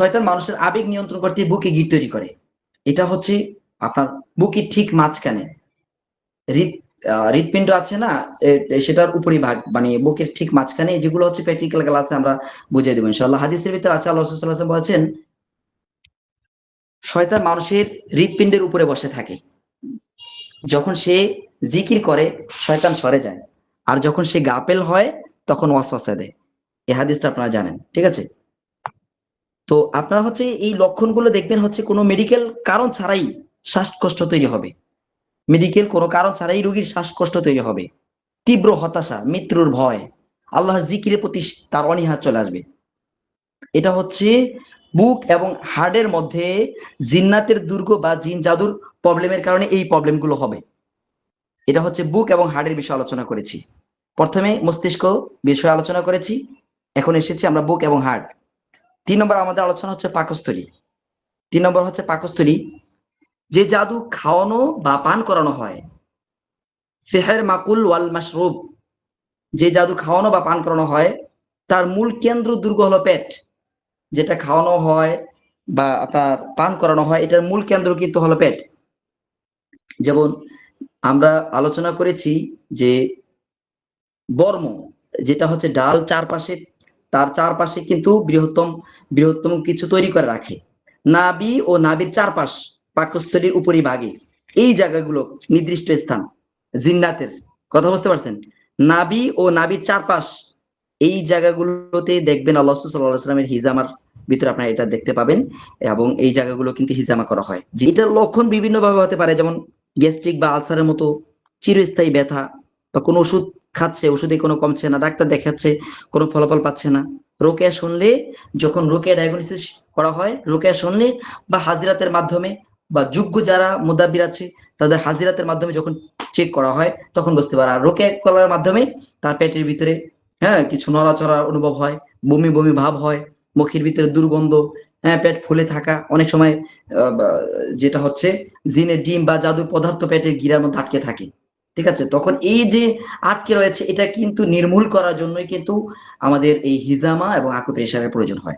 শয়তান মানুষের আবেগ নিয়ন্ত্রণ করতে বুকে গিট তৈরি করে। এটা হচ্ছে আপনার বুকের ঠিক মাঝখানে হৃৎপিণ্ড আছে না, সেটার উপরিভাগ মানে বুকের ঠিক মাঝখানে, যেগুলো হচ্ছে প্র্যাকটিক্যাল ক্লাসে আমরা বুঝিয়ে দেবো ইনশাআল্লাহ। হাদিসের ভিতরে আছে আল্লাহ রাসূল সাল্লাল্লাহু আলাইহি ওয়াসাল্লাম বলেছেন, শয়তান মানুষের হৃৎপিণ্ডের উপরে বসে থাকে। যখন সে জিকির করে শয়তান সরে যায়, আর যখন সে গাফেল হয় তখন ওয়াসওয়াসা দেয়। এই হাদিসটা আপনারা জানেন, ঠিক আছে? তো আপনারা হচ্ছে এই লক্ষণগুলো দেখবেন হচ্ছে কোনো মেডিকেল কারণ ছাড়াই শ্বাসকষ্ট তৈরি হবে। মেডিকেল কোনো কারণ ছাড়াই রোগীর শ্বাসকষ্ট তৈরি হবে, তীব্র হতাশা, মৃত্যুর ভয়, আল্লাহর জিকিরের প্রতি তার অনীহা চলে আসবে। এটা হচ্ছে বুক এবং হার্টের মধ্যে জিন্নাতের দুর্গ বা জিন জাদুর প্রবলেমের কারণে এই প্রবলেমগুলো হবে। এটা হচ্ছে বুক এবং হার্টের বিষয়ে আলোচনা করেছি। প্রথমে মস্তিষ্ক বিষয়ে আলোচনা করেছি, এখন এসেছি আমরা বুক এবং হার্ট। 3 নম্বর আমাদের আলোচনা হচ্ছে পাকস্থলী। 3 নম্বর হচ্ছে পাকস্থলী। যে জাদু খাওয়ানো বা পান করানো হয়, সেহের মাকুল ওয়াল মাশরুব, যে জাদু খাওয়ানো বা পান করানো হয় তার মূল কেন্দ্র দুর্গ হলো পেট। যেটা খাওয়ানো হয় বা আপনার পান করানো হয় এটার মূল কেন্দ্র কিন্তু হলো পেট। যেমন আমরা আলোচনা করেছি যে বর্ম, যেটা হচ্ছে ডাল চারপাশে, তার চারপাশে কিন্তু বৃহত্তম বৃহত্তম কিছু তৈরি করে রাখে। নাভি ও নাভির চারপাশ, পাকস্থলীর উপরিভাগে এই জায়গাগুলো নির্দিষ্ট স্থান জিন্নাতের, কথা বুঝতে পারছেন? নাভি ও নাভির চারপাশ এই জায়গাগুলোতে দেখবেন আল্লাহ রাসূল সাল্লাল্লাহু আলাইহি ওয়াসাল্লামের হিজামার ভিতরে আপনারা এটা দেখতে পাবেন, এবং এই জায়গাগুলো কিন্তু হিজামা করা হয়। এটার লক্ষণ বিভিন্ন ভাবে হতে পারে, যেমন গ্যাস্ট্রিক বা আলসারের মতো চিরস্থায়ী ব্যথা, বা কোনো ওষুধ খাচ্ছে, ওষুধে কোনো কমছে না, ডাক্তার দেখাচ্ছে কোনো ফলাফল পাচ্ছে না। রোকেয়া শুনলে, যখন রোকেয়া ডায়াগনোসিস করা হয়, রোকেয়া শুনলে বা হাজিরাতের মাধ্যমে বা যোগ্য যারা মুদাব্বির আছে তাদের হাজিরাতের মাধ্যমে যখন চেক করা হয় তখন বুঝতে পারে। আর রোকেয়া করার মাধ্যমে তার পেটের ভিতরে কিছু নড়াচড়া অনুভব হয়, বমি বমি ভাব হয়, মুখের ভিতরে দুর্গন্ধ, পেট ফুলে থাকা, অনেক সময় যেটা হচ্ছে জিনের ডিম বা জাদুর পদার্থ পেটের গিরার মধ্যে আটকে থাকে। ঠিক আছে, তখন এই যে আটকে রয়েছে এটা কিন্তু নির্মূল করার জন্যই কিন্তু আমাদের এই হিজামা এবং আকুপ্রেশারের প্রয়োজন হয়।